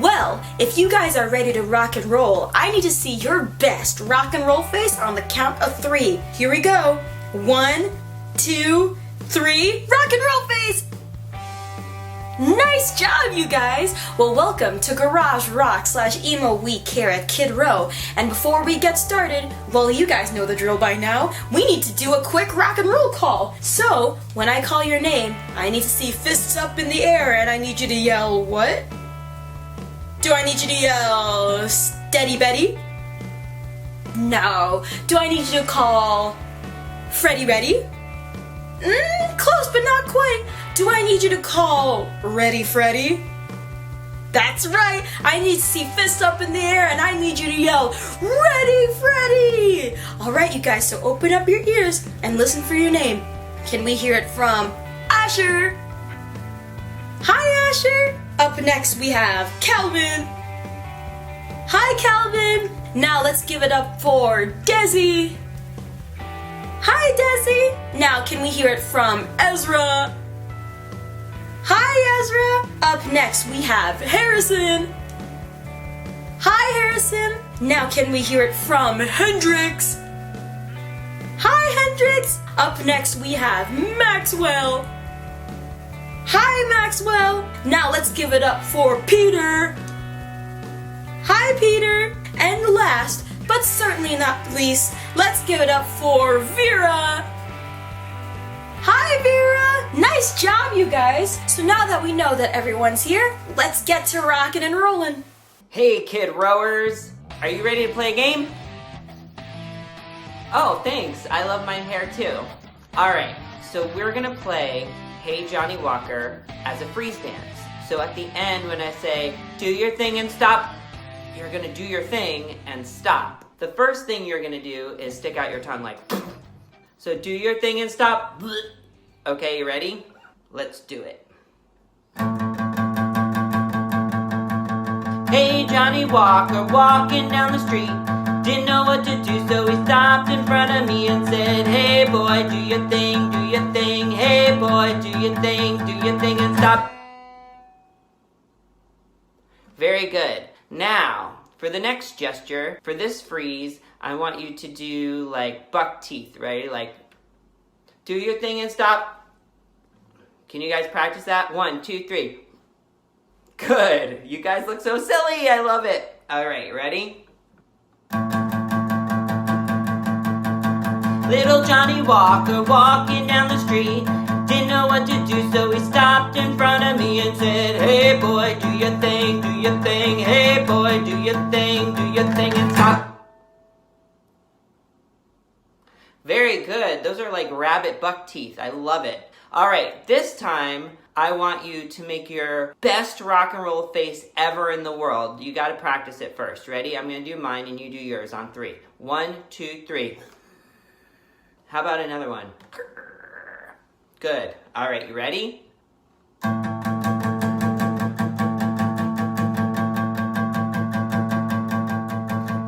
Well, if you guys are ready to rock and roll, I need to see your best rock and roll face on the count of 3. Here we go. 1, 2, 3, rock and roll face! Nice job, you guys! Well, welcome to Garage Rock / Emo Week here at Kid Row. And before we get started, well, you guys know the drill by now. We need to do a quick rock and roll call. So, when I call your name, I need to see fists up in the air and I need you to yell, what? Do I need you to yell, Steady Betty? No. Do I need you to call Freddy Ready? Close but not quite. Do I need you to call Ready Freddy? That's right. I need to see fists up in the air and I need you to yell, Ready Freddy! Alright, you guys, so open up your ears and listen for your name. Can we hear it from Asher? Hi, Asher. Up next we have Calvin. Hi, Calvin. Now let's give it up for Desi. Hi, Desi. Now can we hear it from Ezra? Hi, Ezra. Up next we have Harrison. Hi, Harrison. Now can we hear it from Hendrix? Hi, Hendrix. Up next we have Maxwell. Hi, Maxwell. Now let's give it up for Peter. Hi, Peter. And last, but certainly not least, let's give it up for Vera. Hi, Vera. Nice job, you guys. So now that we know that everyone's here, let's get to rockin' and rollin'. Hey, Kid Rowers. Are you ready to play a game? Oh, thanks. I love my hair too. Alright, so we're gonna play Hey Johnny Walker as a freeze dance. So at the end when I say, do your thing and stop, you're gonna do your thing and stop. The first thing you're gonna do is stick out your tongue like, so do your thing and stop. Okay, you ready? Let's do it. Hey Johnny Walker walking down the street, didn't know what to do, so he stopped in front of me and said, hey boy, do your thing, do your thing. Hey boy, do your thing and stop. Very good. Now, for the next gesture, for this freeze, I want you to do like buck teeth, right? Like, do your thing and stop. Can you guys practice that? 1, 2, 3. Good. You guys look so silly. I love it. All right, ready? Little Johnny Walker walking down the street, didn't know what to do, so he stopped in front of me and said, hey boy, do your thing, do your thing. Hey boy, do your thing and stop. Very good. Those are like rabbit buck teeth. I love it. All right, this time I want you to make your best rock and roll face ever in the world. You got to practice it first. Ready? I'm going to do mine and you do yours on 3. 1, 2, 3. How about another one? Good. All right, you ready?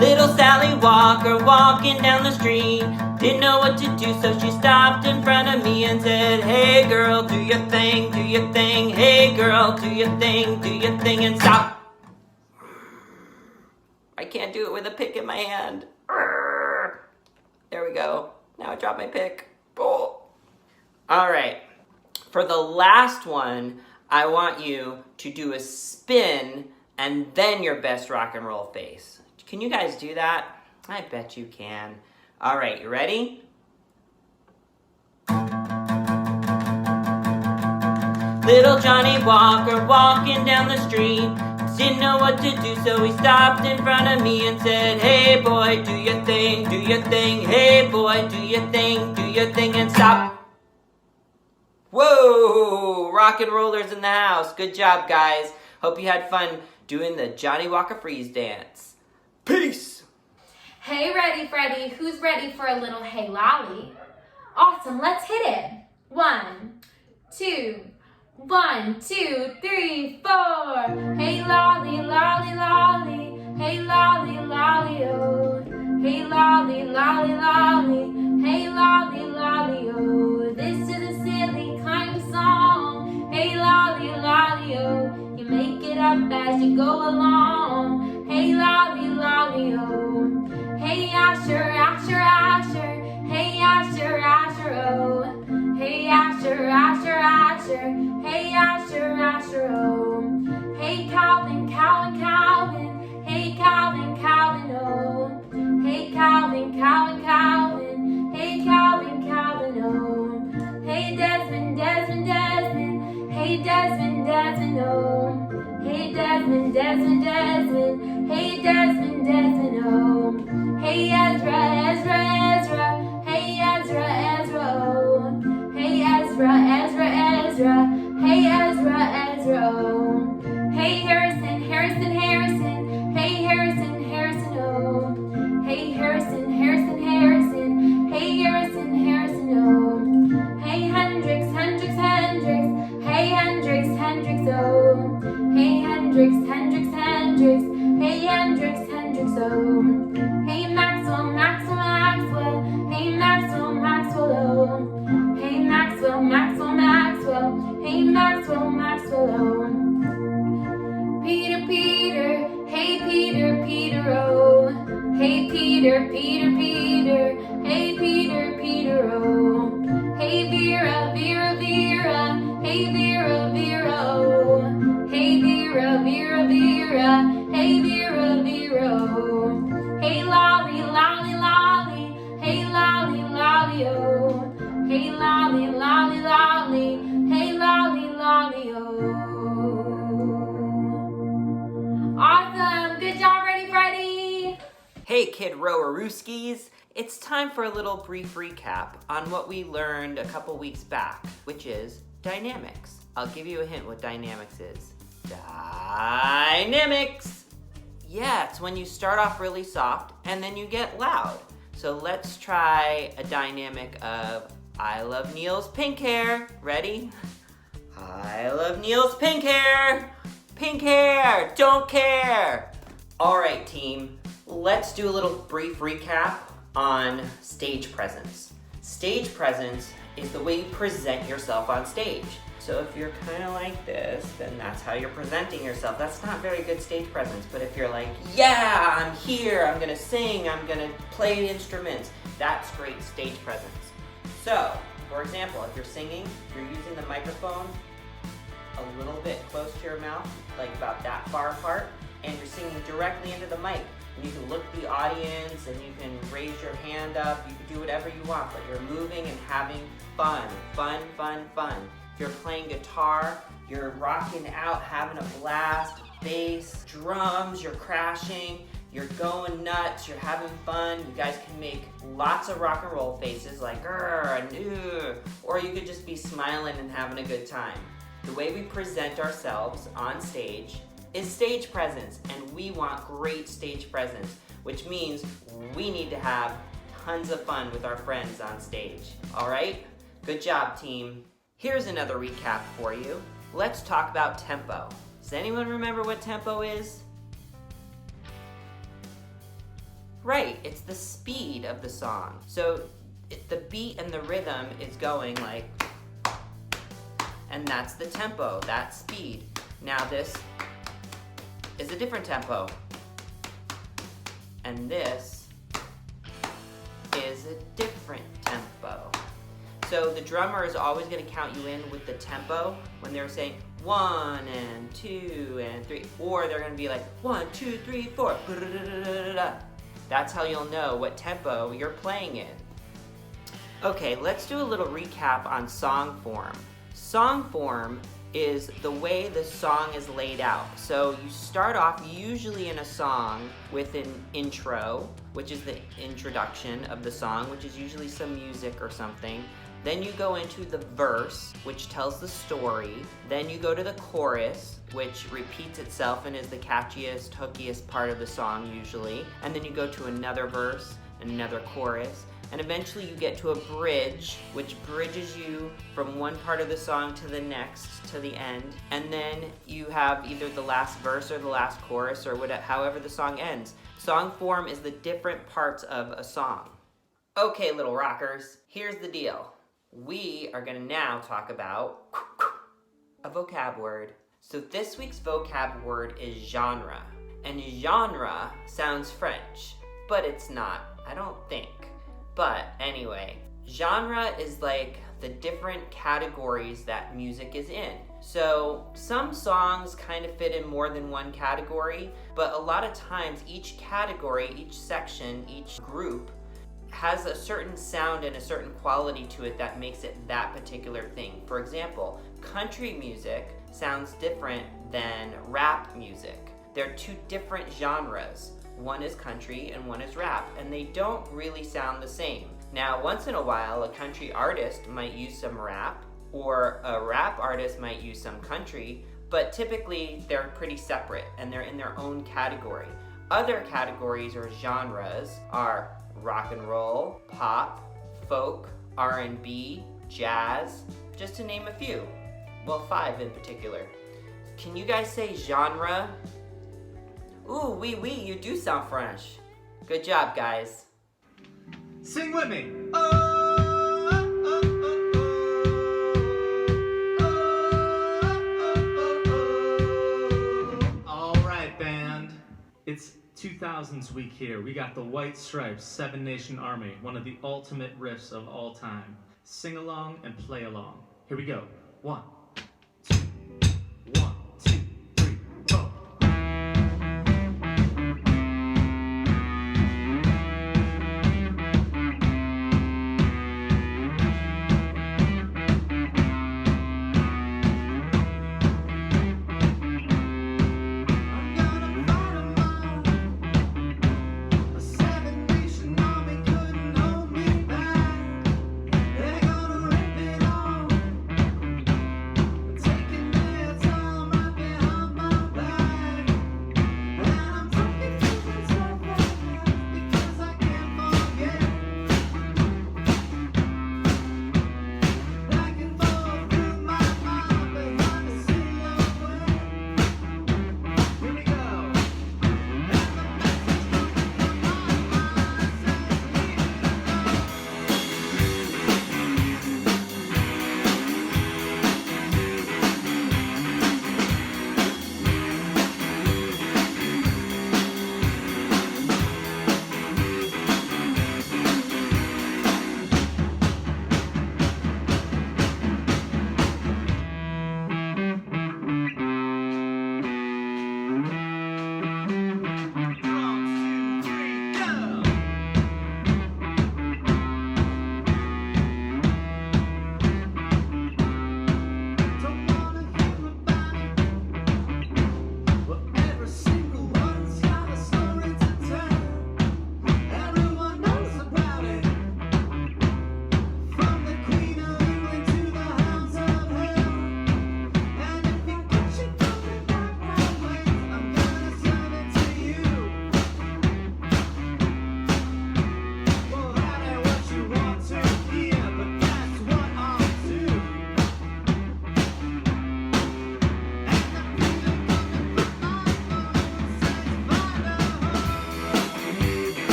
Little Sally Walker walking down the street, didn't know what to do, so she stopped in front of me and said, hey girl, do your thing, do your thing. Hey girl, do your thing and stop. I can't do it with a pick in my hand. There we go. Now I dropped my pick. Oh. All right. For the last one, I want you to do a spin and then your best rock and roll face. Can you guys do that? I bet you can. All right, you ready? Little Johnny Walker walking down the street, didn't know what to do, so he stopped in front of me and said, hey boy, do your thing, do your thing. Hey boy, do your thing and stop. Whoa, rock and rollers in the house. Good job, guys. Hope you had fun doing the Johnny Walker freeze dance. Peace. Hey, Ready Freddy, who's ready for a little hey lolly? Awesome, let's hit it. 1, 2, 1, 2, 3, 4. Hey lolly, lolly, lolly. Hey lolly, lolly, oh. Hey lolly, lolly, lolly. Hey lolly, lolly, oh. This is a silly kind of song. Hey lolly, lolly, oh. You make it up as you should go along. Hey lolly, lolly, oh. Hey Asher, Asher, Asher. Hey Asher, Asher, oh. Hey Asher, Asher, Asher. Hey Asher, Asher, oh. Hey Calvin, Calvin, Calvin. Hey Calvin, Calvin, oh. Hey Calvin, Calvin, Calvin. Hey Calvin, Calvin, oh. Hey Desmond, Desmond, Desmond. Hey Desmond, Desmond, oh. Hey Desmond, Desmond, Desmond. Hey Desmond, Desmond, oh. Hey Ezra, Ezra, Ezra. Hey Ezra, Ezra, oh. Hey Ezra, Ezra, Ezra. Hey Ezra, Ezra, oh. Hey Harrison, Harrison, Harrison. Hey Harrison, Harrison, oh. Hey Harrison, Harrison, Harrison. Hey Harrison, Harrison, oh. Hey Hendrix, Hendrix, Hendrix. Hey Hendrix, Hendrix, oh. Hey Hendrix, Hendrix, Hendrix. Hey Hendrix, Hendrix, oh. Hey Maxwell, Maxwell, Maxwell. Hey Maxwell, Maxwell, oh. Hey Maxwell, Maxwell, Maxwell. Hey Maxwell, Maxwell, oh. Peter, Peter. Hey Peter, Peter, oh. Hey Peter, Peter, Peter. Hey Peter, Peter, oh. Hey Vera, Vera, Vera. Hey Vera, Vera, oh. Hey Vera, Vera, Vera. Hey Vera, Vera, oh. Hey Lolly, Lolly, Lolly. Hey Lolly, Lolly, oh. Hey Lolly, Lolly, Lolly. Hey Lolly, Lolly, oh. Awesome! Good job, Ready Freddy! Hey Kid Rowarooskies! It's time for a little brief recap on what we learned a couple weeks back, which is dynamics. I'll give you a hint what dynamics is. Dynamics! Yeah, it's when you start off really soft and then you get loud. So let's try a dynamic of I love Neil's pink hair. Ready? I love Neil's pink hair. Pink hair, don't care. All right, team, let's do a little brief recap on stage presence. Stage presence is the way you present yourself on stage. So if you're kind of like this, then that's how you're presenting yourself. That's not very good stage presence, but if you're like, yeah, I'm here, I'm gonna sing, I'm gonna play instruments, that's great stage presence. So, for example, if you're singing, you're using the microphone a little bit close to your mouth, like about that far apart, and you're singing directly into the mic. And you can look at the audience and you can raise your hand up, you can do whatever you want, but you're moving and having fun. Fun, fun, fun. If you're playing guitar, you're rocking out, having a blast, bass, drums, you're crashing, you're going nuts, you're having fun. You guys can make lots of rock and roll faces like grr and ooh, or you could just be smiling and having a good time. The way we present ourselves on stage is stage presence, and we want great stage presence, which means we need to have tons of fun with our friends on stage. All right? Good job, team. Here's another recap for you. Let's talk about tempo. Does anyone remember what tempo is? Right, it's the speed of the song. So the beat and the rhythm is going like, and that's the tempo, that speed. Now this is a different tempo. And this is a different tempo. So the drummer is always gonna count you in with the tempo when they're saying 1 and 2 and 3, or they're gonna be like 1, 2, 3, 4. That's how you'll know what tempo you're playing in. Okay, let's do a little recap on song form. Song form is the way the song is laid out. So you start off usually in a song with an intro, which is the introduction of the song, which is usually some music or something. Then you go into the verse, which tells the story. Then you go to the chorus, which repeats itself and is the catchiest, hookiest part of the song usually. And then you go to another verse and another chorus. And eventually you get to a bridge, which bridges you from one part of the song to the next, to the end. And then you have either the last verse or the last chorus or whatever, however the song ends. Song form is the different parts of a song. Okay, little rockers, here's the deal. We are gonna now talk about a vocab word. So this week's vocab word is genre. And genre sounds French, but it's not, I don't think. But anyway, genre is like the different categories that music is in. So some songs kind of fit in more than one category, but a lot of times each category, each section, each group has a certain sound and a certain quality to it that makes it that particular thing. For example, country music sounds different than rap music. They're two different genres. One is country and one is rap, and they don't really sound the same. Now, once in a while, a country artist might use some rap, or a rap artist might use some country, but typically they're pretty separate and they're in their own category. Other categories or genres are rock and roll, pop, folk, R&B, jazz, just to name a few. Well, 5 in particular. Can you guys say genre? Ooh, oui, you do sound French. Good job, guys. Sing with me. All right, band. It's 2000s week here. We got the White Stripes, Seven Nation Army, one of the ultimate riffs of all time. Sing along and play along. Here we go. 1, 2, 1, 2, 3, 4.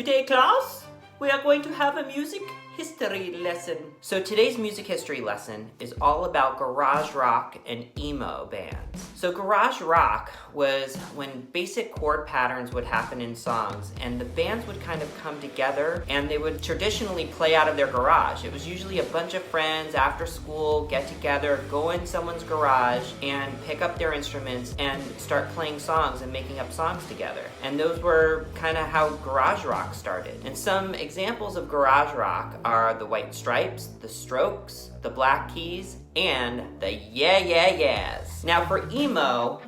Today, class, we are going to have a music history lesson. So today's music history lesson is all about garage rock and emo bands. So garage rock was when basic chord patterns would happen in songs and the bands would kind of come together and they would traditionally play out of their garage. It was usually a bunch of friends after school, get together, go in someone's garage and pick up their instruments and start playing songs and making up songs together. And those were kind of how garage rock started. And some examples of garage rock are the White Stripes, the Strokes, the Black Keys, and the Yeah Yeah Yeahs. Now for emo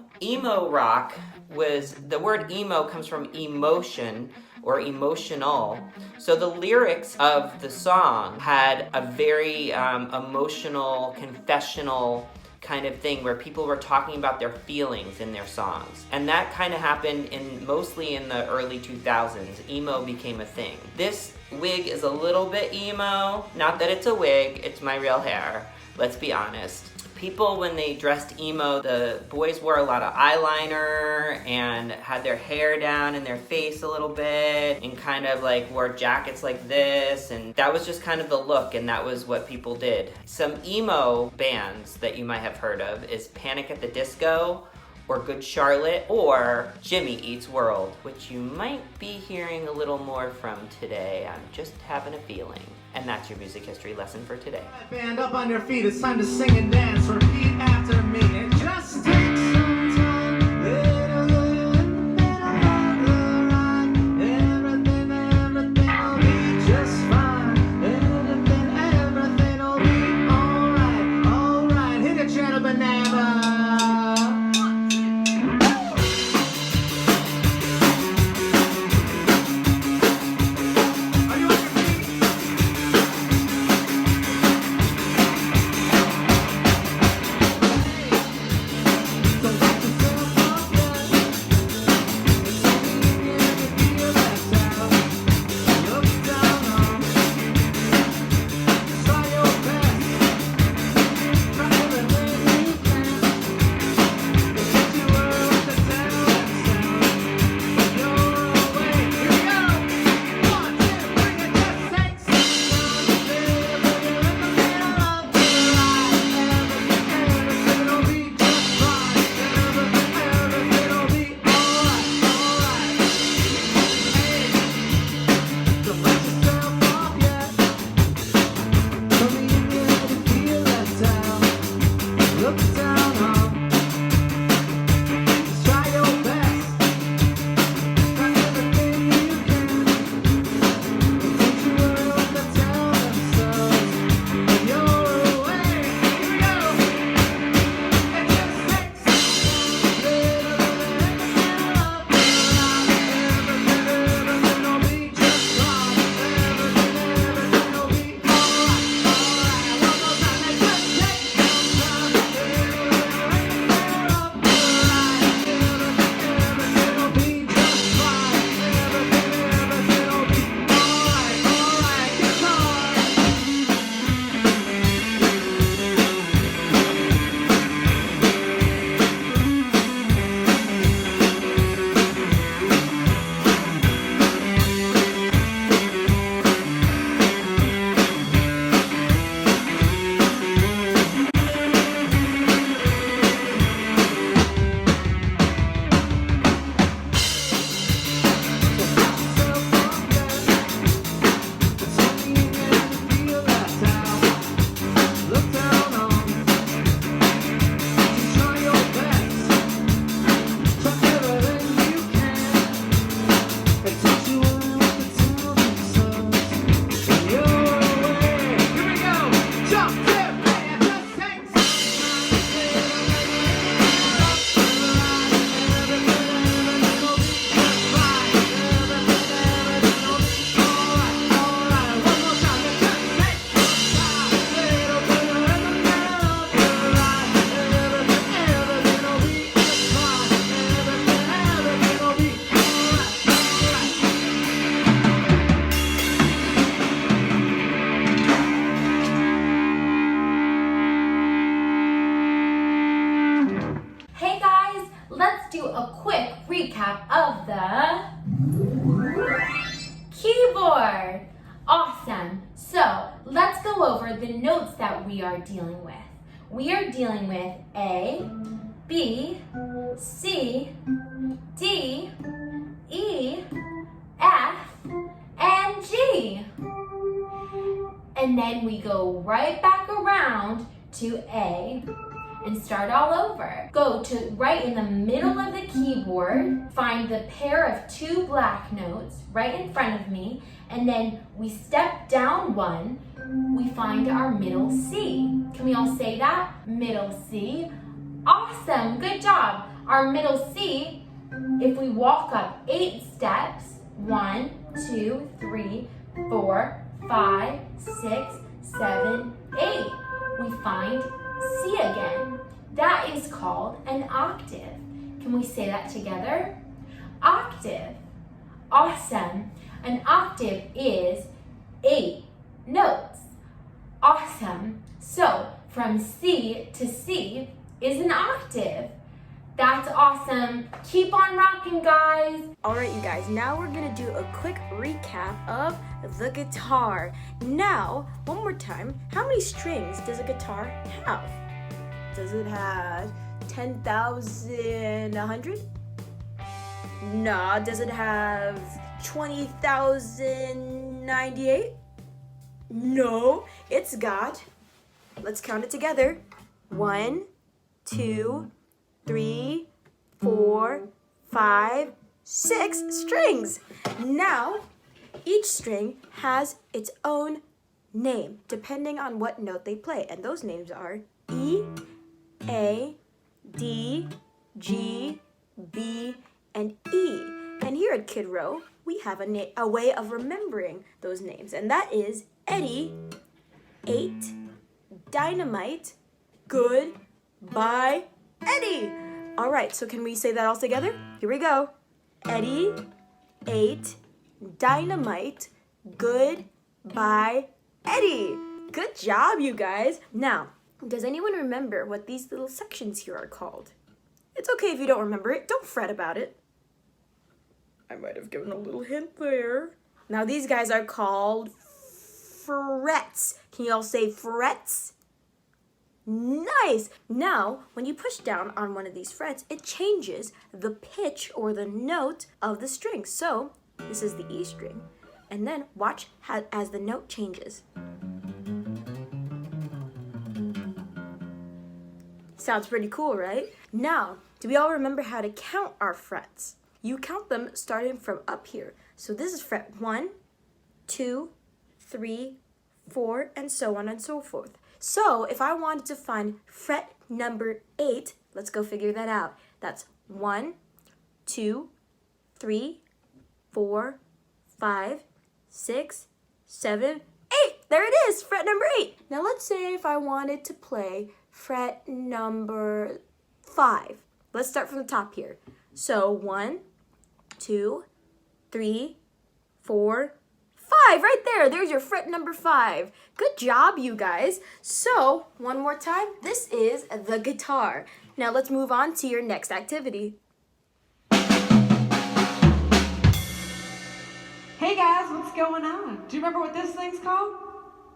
rock the word emo comes from emotion or emotional. So the lyrics of the song had a very emotional, confessional kind of thing where people were talking about their feelings in their songs. And that kind of happened mostly in the early 2000s. Emo became a thing. This wig is a little bit emo. Not that it's a wig, it's my real hair. Let's be honest. People, when they dressed emo, the boys wore a lot of eyeliner and had their hair down in their face a little bit and kind of like wore jackets like this, and that was just kind of the look, and that was what people did. Some emo bands that you might have heard of is Panic at the Disco, or Good Charlotte, or Jimmy Eats World, which you might be hearing a little more from today. I'm just having a feeling. And that's your music history lesson for today. Band up on your feet, it's time to sing and dance. Repeat after me. It just takes some time. Little, everything will be just fine. Everything will be alright. Hit a channel banana. keyboard. Awesome. So let's go over the notes that we are dealing with. We are dealing with A, B, C, D, E, F, and G. And then we go right back around to A and start all over. Go to right in the middle of the keyboard, find the pair of 2 black notes right in front of me, and then we step down 1, we find our middle C. Can we all say that? Middle C. Awesome, good job. Our middle C, if we walk up 8 steps, 1, 2, 3, 4, 5, 6, 7, 8, we find C again. That is called an octave. Can we say that together? Octave. Awesome. An octave is 8 notes. Awesome. So from C to C is an octave. That's awesome. Keep on rocking, guys. All right, you guys, now we're gonna do a quick recap of the guitar. Now, one more time, how many strings does a guitar have? Does it have 10,100? Nah. Does it have 20,098? No, it's got, let's count it together. 1, 2, 3, 4, 5, 6 strings. Now, each string has its own name, depending on what note they play. And those names are E, A, D, G, B, and E. And here at Kid Row, we have a way of remembering those names. And that is Eddie, 8, Dynamite, Good, Bye, Eddie. All right, so can we say that all together? Here we go. Eddie, 8, Dynamite, Good, Bye, Eddie. Good job, you guys. Now, does anyone remember what these little sections here are called? It's okay if you don't remember it. Don't fret about it. I might have given a little hint there. Now, these guys are called frets. Can you all say frets? Nice! Now, when you push down on one of these frets, it changes the pitch or the note of the string. So, this is the E string. And then watch as the note changes. Sounds pretty cool, right? Now, do we all remember how to count our frets? You count them starting from up here. So this is fret 1, 2, 3, 4, and so on and so forth. So if I wanted to find fret number 8, let's go figure that out. That's 1, 2, 3, 4, 5, 6, 7, 8. There it is, fret number 8. Now let's say if I wanted to play fret number 5. Let's start from the top here. So 1, 2, 3, 4, 5, right there. There's your fret number 5. Good job, you guys. So, one more time, this is the guitar. Now let's move on to your next activity. Hey guys, what's going on? Do you remember what this thing's called?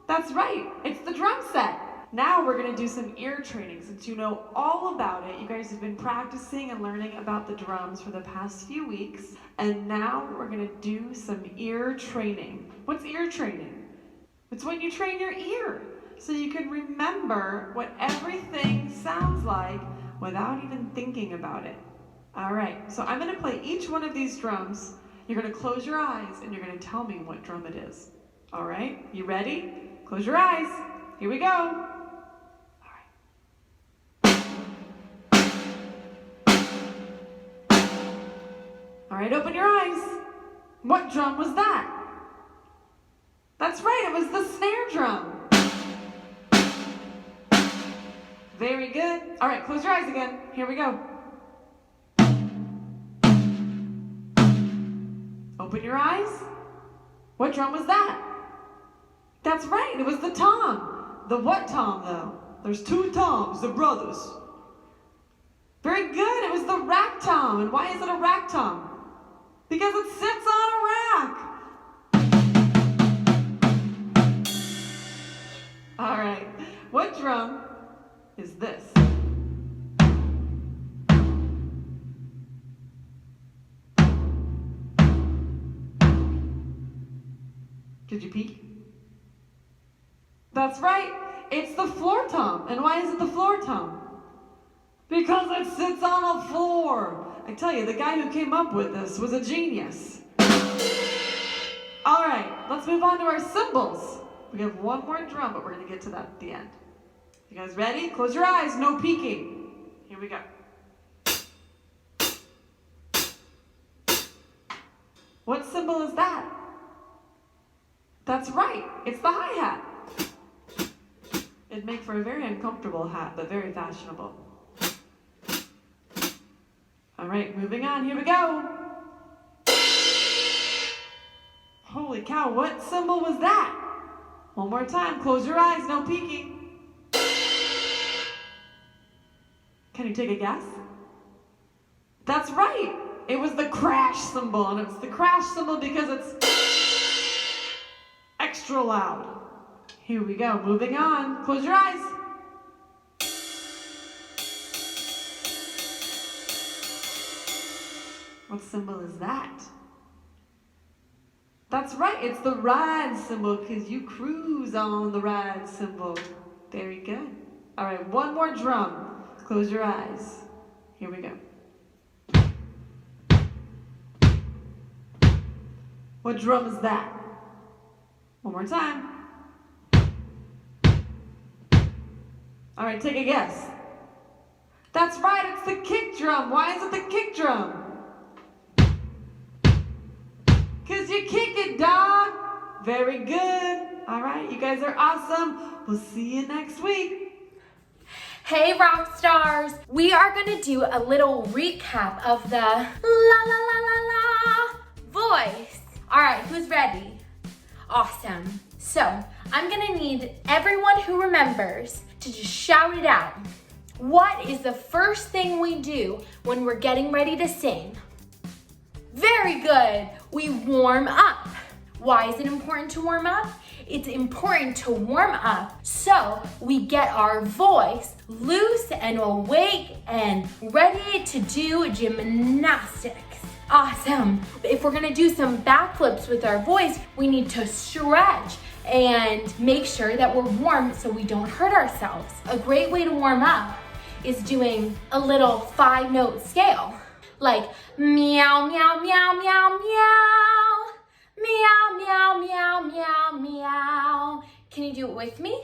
That's right, it's the drum set. Now we're gonna do some ear training since you know all about it. You guys have been practicing and learning about the drums for the past few weeks. And now we're gonna do some ear training. What's ear training? It's when you train your ear so you can remember what everything sounds like without even thinking about it. All right, so I'm gonna play each one of these drums. You're gonna close your eyes and you're gonna tell me what drum it is. All right, you ready? Close your eyes. Here we go. All right, open your eyes. What drum was that? That's right, it was the snare drum. Very good. All right, close your eyes again. Here we go. Open your eyes. What drum was that? That's right, it was the tom. The what tom, though? There's 2 toms, the brothers. Very good, it was the rack tom. And why is it a rack tom? Because it sits on a rack. kick drum is this. Did you peek? That's right, it's the floor tom. And why is it the floor tom? Because it sits on a floor. I tell you, the guy who came up with this was a genius. All right, let's move on to our cymbals. We have one more drum, but we're gonna get to that at the end. You guys ready? Close your eyes, no peeking. Here we go. What cymbal is that? That's right, it's the hi-hat. It'd make for a very uncomfortable hat, but very fashionable. All right, moving on, here we go. Holy cow, what cymbal was that? One more time, close your eyes, no peeking. Can you take a guess? That's right, it was the crash cymbal, and it's the crash cymbal because it's extra loud. Here we go, moving on, close your eyes. What cymbal is that? That's right, it's the ride cymbal because you cruise on the ride cymbal. Very good. All right, one more drum. Close your eyes. Here we go. What drum is that? One more time. All right, take a guess. That's right, it's the kick drum. Why is it the kick drum? Because you kick it, dog. Very good. All right, you guys are awesome. We'll see you next week. Hey rock stars, we are gonna do a little recap of the la la la la la voice. All right, who's ready? Awesome. So I'm gonna need everyone who remembers to just shout it out. What is the first thing we do when we're getting ready to sing? Very good. We warm up. Why is it important to warm up? It's important to warm up so we get our voice loose and awake and ready to do gymnastics. Awesome. If we're gonna do some backflips with our voice, we need to stretch and make sure that we're warm so we don't hurt ourselves. A great way to warm up is doing a little 5-note scale. Like meow, meow, meow, meow, meow. Meow, meow, meow, meow, meow. Can you do it with me?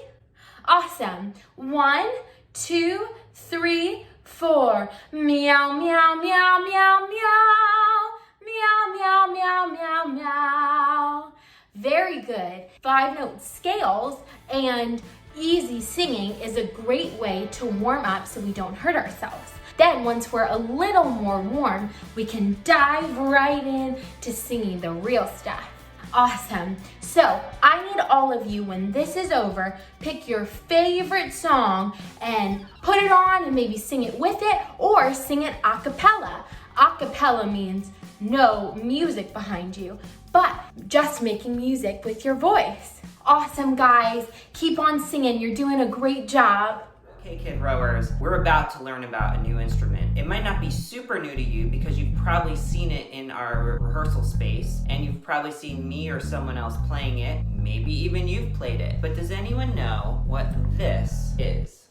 Awesome. 1, 2, 3, 4. Meow, meow, meow, meow, meow. Meow, meow, meow, meow, meow. Very good. 5-note scales and easy singing is a great way to warm up so we don't hurt ourselves. Then once we're a little more warm, we can dive right in to singing the real stuff. Awesome. So I need all of you, when this is over, pick your favorite song and put it on and maybe sing it with it or sing it a cappella. A cappella means no music behind you, but just making music with your voice. Awesome, guys. Keep on singing. You're doing a great job. Okay, Kid Rowers, we're about to learn about a new instrument. It might not be super new to you because you've probably seen it in our rehearsal space and you've probably seen me or someone else playing it. Maybe even you've played it. But does anyone know what this is?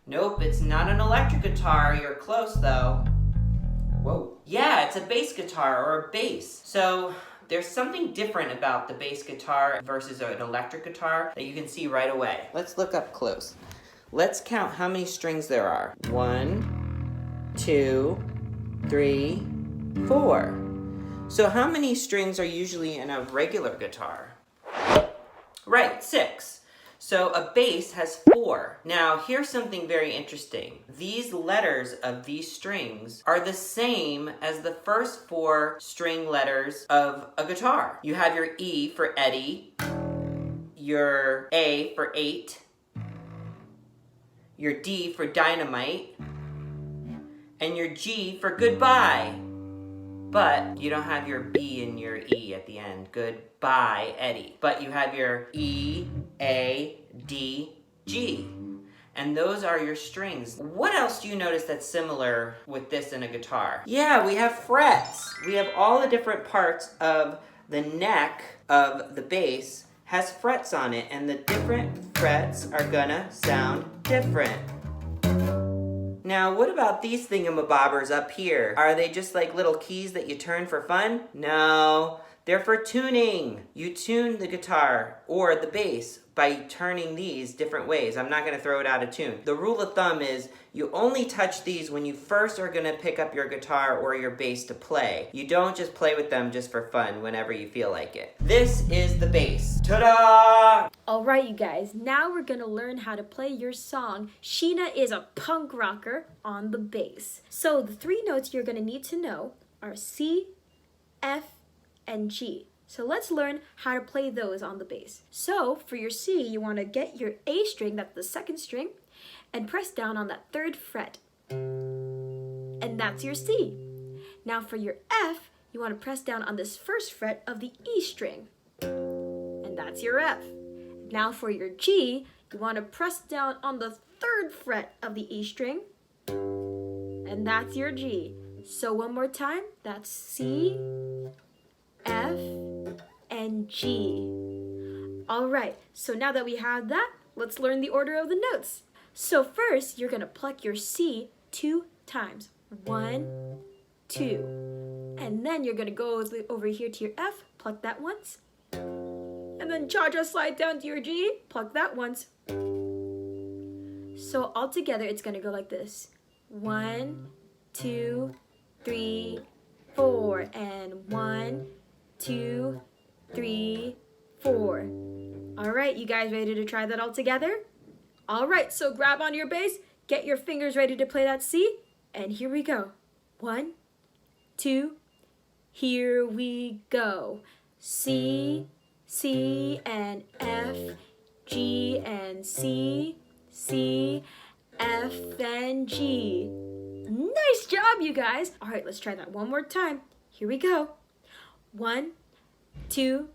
Nope, it's not an electric guitar. You're close though. Whoa. Yeah, it's a bass guitar or a bass. So there's something different about the bass guitar versus an electric guitar that you can see right away. Let's look up close. Let's count how many strings there are. 1, 2, 3, 4. So how many strings are usually in a regular guitar? Right, 6. So a bass has 4. Now here's something very interesting. These letters of these strings are the same as the first 4 string letters of a guitar. You have your E for Eddie, your A for 8, your D for dynamite, and your G for goodbye. but you don't have your B and your E at the end. Goodbye, Eddie. But you have your E, A, D, G. And those are your strings. What else do you notice that's similar with this in a guitar? Yeah, we have frets. We have all the different parts of the neck of the bass has frets on it, and the different frets are gonna sound different. Now, what about these thingamabobbers up here? Are they just like little keys that you turn for fun? No, they're for tuning. You tune the guitar or the bass by turning these different ways. I'm not gonna throw it out of tune. The rule of thumb is you only touch these when you first are gonna pick up your guitar or your bass to play. You don't just play with them just for fun whenever you feel like it. This is the bass. Ta-da! All right, you guys, now we're gonna learn how to play your song, Sheena is a Punk Rocker, on the bass. So the 3 notes you're gonna need to know are C, F, and G. So let's learn how to play those on the bass. So for your C, you wanna get your A string, that's the 2nd string, and press down on that 3rd fret. And that's your C. Now for your F, you wanna press down on this 1st fret of the E string. And that's your F. Now for your G, you want to press down on the 3rd fret of the E string, and that's your G. So one more time, that's C, F, and G. All right, so now that we have that, let's learn the order of the notes. So first, you're gonna pluck your C 2 times. 1, 2. And then you're gonna go over here to your F, pluck that once. And then cha-cha slide down to your G, pluck that once. So all together, it's gonna go like this. 1, 2, 3, 4, and 1, 2, 3, 4. All right, you guys ready to try that all together? All right, so grab onto your bass, get your fingers ready to play that C, and here we go. 1, 2, here we go. C, C, and F, G, and C, C, F, and G. Nice job, you guys. All right, let's try that one more time. Here we go. 1, 2,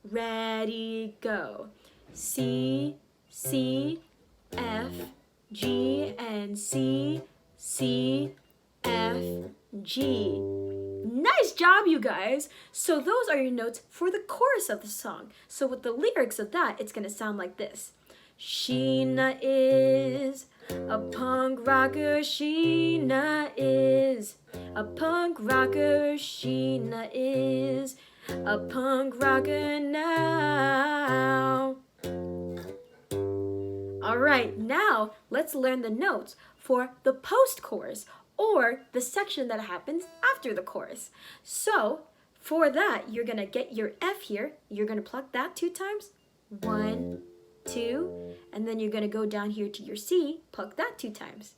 ready, go. C, C, F, G, and C, C, F, G. Nice job, you guys. So those are your notes for the chorus of the song. So with the lyrics of that, it's gonna sound like this. Sheena is a punk rocker, Sheena is a punk rocker, Sheena is a punk rocker now. All right, now let's learn the notes for the post-chorus, or the section that happens after the chorus. So for that, you're gonna get your F here. You're gonna pluck that 2 times. 1, 2, and then you're gonna go down here to your C, pluck that 2 times.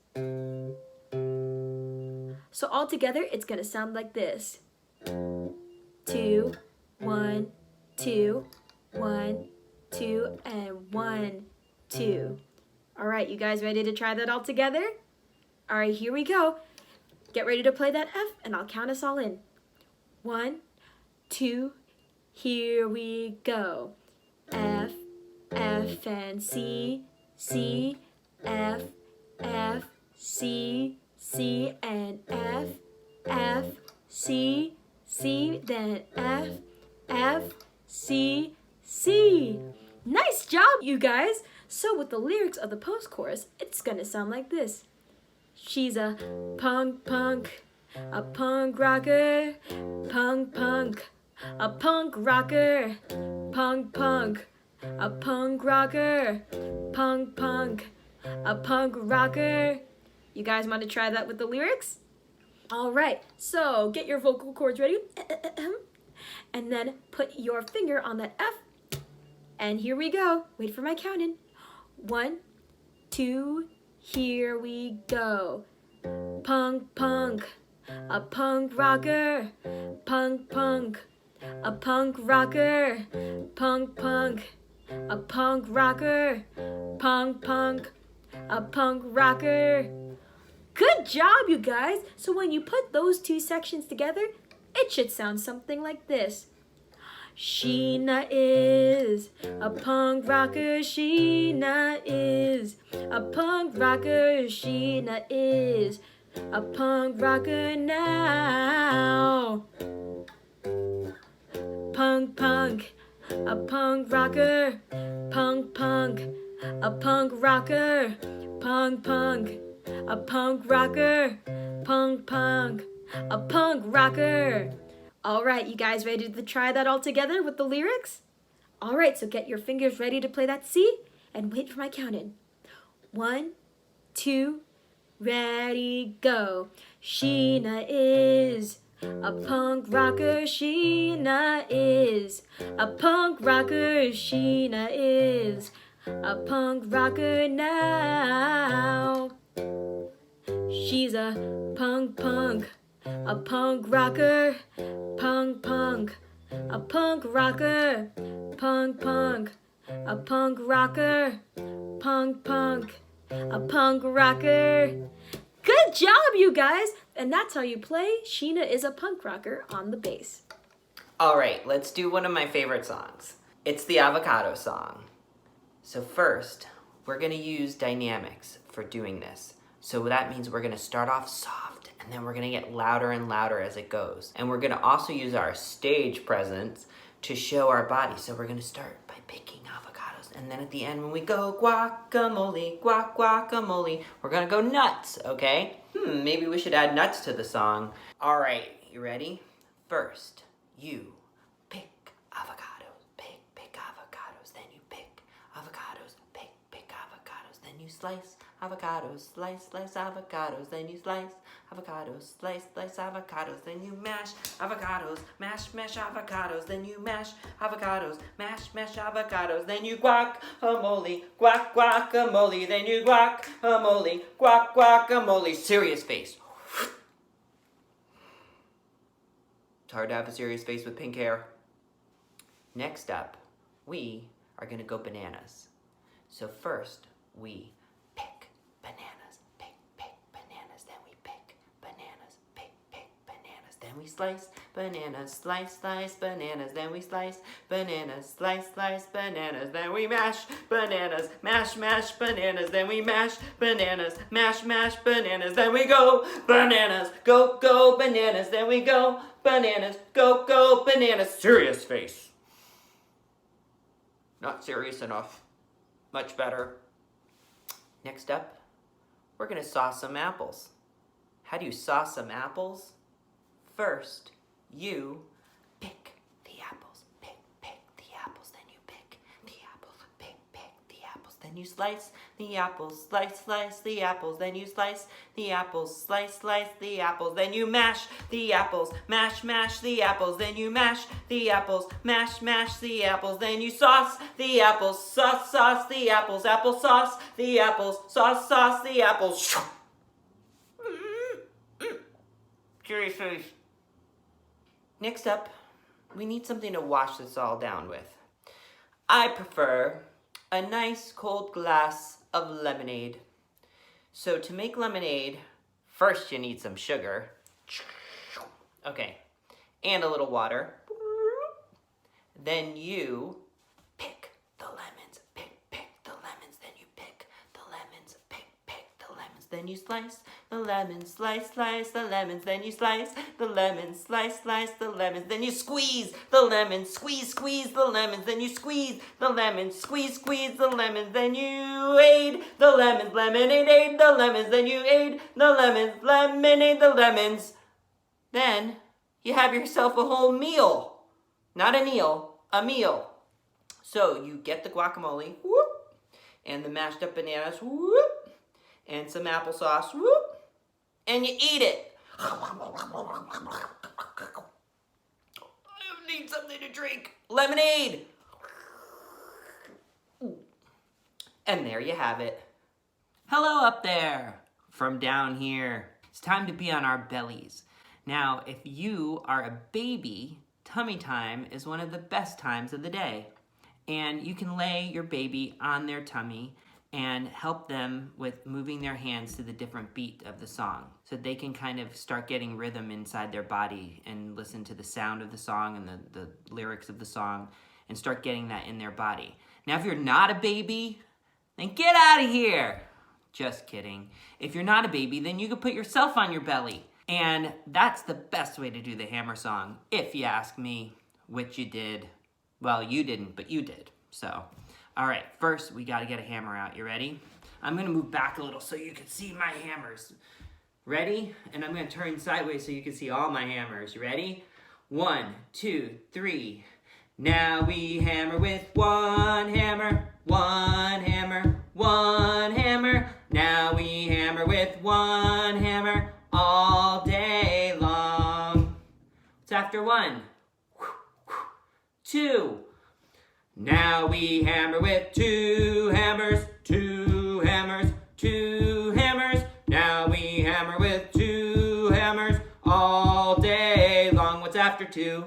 So all together, it's gonna sound like this. 2, 1, 2, 1, 2, and 1, 2. All right, you guys ready to try that all together? All right, here we go. Get ready to play that F, and I'll count us all in. 1, 2, here we go. F, F, and C, C, F, F, C, C, and F, F, C, C, then F, F, C, C. Nice job, you guys. So with the lyrics of the post-chorus, it's gonna sound like this. She's a punk rocker, punk, a punk rocker, punk, a punk rocker, punk, a punk rocker. You guys want to try that with the lyrics? All right, so get your vocal cords ready, and then put your finger on that F, and here we go. Wait for my counting. 1, 2, here we go. Punk, a punk rocker, punk, a punk rocker, punk, a punk rocker, punk, a punk rocker. Good job, you guys. So when you put those 2 sections together, It should sound something like this. Sheena is a punk rocker. Sheena is a punk rocker. Sheena is a punk rocker now. Punk, punk, a punk rocker. Punk, punk, a punk rocker. Punk, punk, a punk rocker. Punk, punk, a punk rocker. All right, you guys ready to try that all together with the lyrics? All right, so get your fingers ready to play that C and wait for my count in. 1, 2, ready, go. Sheena is a punk rocker. Sheena is a punk rocker. Sheena is a punk rocker now. She's a punk rocker. Punk, a punk rocker. Punk, a punk rocker. Punk, a punk rocker. Good job, you guys! And that's how you play Sheena is a Punk Rocker on the bass. All right, let's do one of my favorite songs. It's the avocado song. So first, we're gonna use dynamics for doing this. So that means we're gonna start off soft, and then we're gonna get louder and louder as it goes. And we're gonna also use our stage presence to show our body. So we're gonna start by picking avocados, and then at the end when we go guacamole, guacamole, we're gonna go nuts, okay? Maybe we should add nuts to the song. All right, you ready? First, you pick avocados, pick avocados, then you pick avocados, pick avocados, then you slice avocados, slice avocados, then you slice avocados, slice avocados, then you mash avocados, mash avocados, then you mash avocados, mash avocados, then you guacamole, guacamole, then you guacamole, guacamole. Serious face. It's hard to have a serious face with pink hair. Next up, we are gonna go bananas. So first, we pick bananas, pick bananas, then we pick bananas, pick bananas, then we slice bananas, slice bananas, then we slice bananas, slice bananas, then we mash bananas, mash bananas, then we mash bananas, mash bananas, then we go bananas, go bananas, then we go bananas, go bananas. Serious face. Not serious enough. Much better. Next up, we're gonna sauce some apples. How do you sauce some apples? First, you pick the apples, pick the apples, then you pick the apples, pick the apples, then you slice the apples, slice the apples, then you slice the apples, slice the apples, then you mash the apples, mash the apples, then you mash the apples, mash the apples, then you sauce the apples, sauce the apples, applesauce the apples, sauce the apples. Curious face. Next up, we need something to wash this all down with. I prefer a nice cold glass of lemonade. So to make lemonade, first you need some sugar. Okay, and a little water. Then you pick the lemons, pick the lemons, then you pick the lemons, pick the lemons, then you slice the lemons, slice the lemons, then you slice the lemons, slice the lemons, then you squeeze the lemons, squeeze the lemons, then you squeeze the lemons, squeeze the lemons, then you aid the lemons, lemonade, aid the lemons, then you aid the lemons, lemonade the lemons. Then you have yourself a whole meal. Not a meal, a meal. So you get the guacamole, whoop, and the mashed up bananas, whoop, and some applesauce, whoop, and you eat it. I need something to drink. Lemonade. And there you have it. Hello up there from down here. It's time to be on our bellies. Now, if you are a baby, tummy time is one of the best times of the day. And you can lay your baby on their tummy and help them with moving their hands to the different beat of the song so they can kind of start getting rhythm inside their body and listen to the sound of the song and the lyrics of the song and start getting that in their body. Now, if you're not a baby, then get out of here. Just kidding. If you're not a baby, then you can put yourself on your belly. And that's the best way to do the hammer song, if you ask me, which you did. Well, you didn't, but you did. So, all right, first we got to get a hammer out. You ready? I'm going to move back a little so you can see my hammers. Ready? And I'm going to turn sideways so you can see all my hammers. You ready? 1, 2, 3. Now we hammer with one hammer, one hammer, one hammer. Now we hammer with one hammer all day long. What's after 1? 2. Now we hammer with 2 hammers, 2 hammers, 2 hammers. Now we hammer with 2 hammers all day long. What's after 2?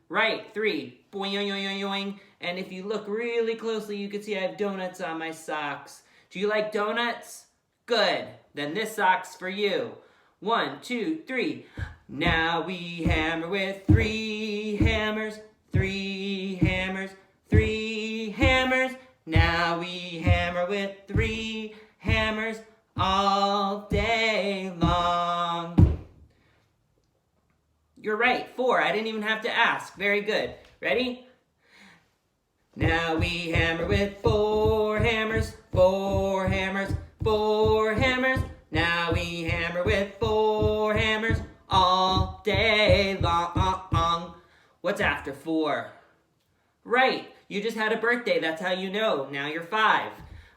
Right, 3. Boing, yoing, yoing, yoing. And if you look really closely, you can see I have donuts on my socks. Do you like donuts? Good. Then this sock's for you. 1, 2, 3. Now we hammer with 3 hammers, 3 hammers, 3 hammers. Now we hammer with 3 hammers all day long. You're right, 4. I didn't even have to ask. Very good. Ready? Now we hammer with 4 hammers, 4 hammers, 4 hammers. Now we hammer with 4 hammers all day long. What's after 4? Right, you just had a birthday. That's how you know. Now you're 5.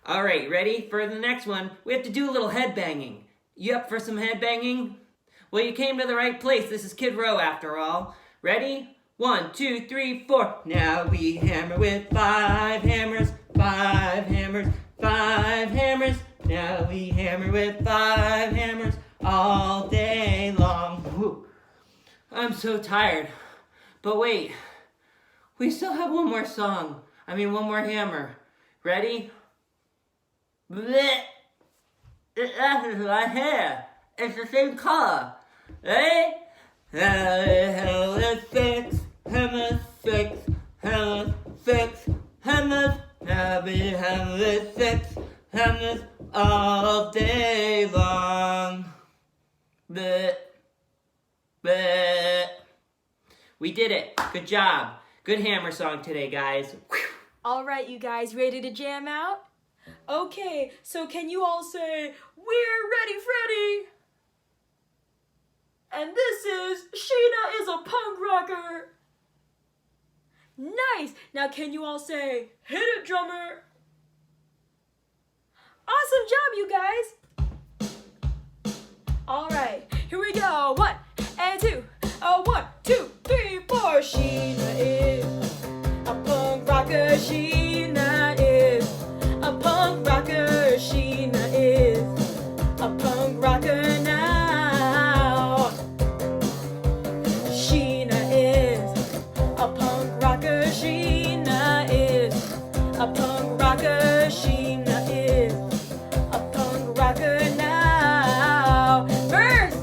All right, ready? For the next one, we have to do a little head banging. You up for some head banging? Well, you came to the right place. This is Kid Row after all. Ready? 1, 2, 3, 4. Now we hammer with 5 hammers, 5 hammers, 5 hammers. Now we hammer with 5 hammers all day long. Whew. I'm so tired. But wait, we still have one more song. One more hammer. Ready? Blech. That's my hair. It's the same color. Ready? Hammer 6, hammer 6, hammer 6, hammers. Now we hammer with 6 hammers all day long. Blech. Blech. We did it. Good job. Good hammer song today, guys. All right, you guys, ready to jam out? Okay, so can you all say, "We're ready, Freddy"? And this is Sheena is a punk rocker. Nice. Now can you all say, "Hit it, drummer"? Awesome job, you guys. All right, here we go. 1 and 2. 1, 2, 3, 4. Sheena is a punk rocker. Sheena is a punk rocker. Sheena is a punk rocker now. Sheena is a punk rocker. Sheena is a punk rocker. Sheena is a punk rocker now. Verse.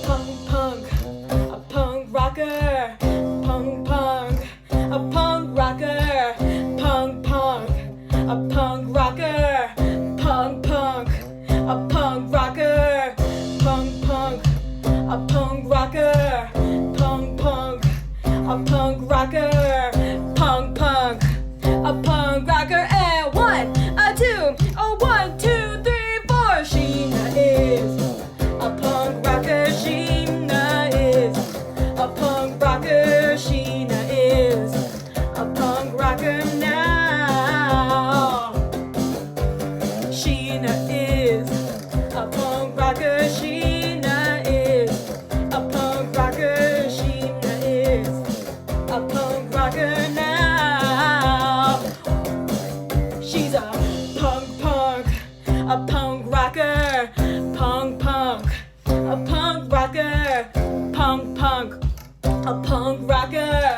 Punk, punk, a punk rocker. Punk, punk, a punk rocker. Punk, punk, a punk rocker. Punk, punk, a punk rocker. Punk, punk, a punk rocker. Punk, punk, a punk rocker. Punk, punk, a punk rocker. And 1, 2, 1, 2, 3, 4. Sheena is a punk rocker. Sheena is a punk rocker. Sheena is a punk rocker now. Sheena is a punk rocker. Sheena is a punk rocker. Sheena is a punk rocker now. She's a punk, a punk rocker. Punk, a punk rocker. Punk, a punk rocker.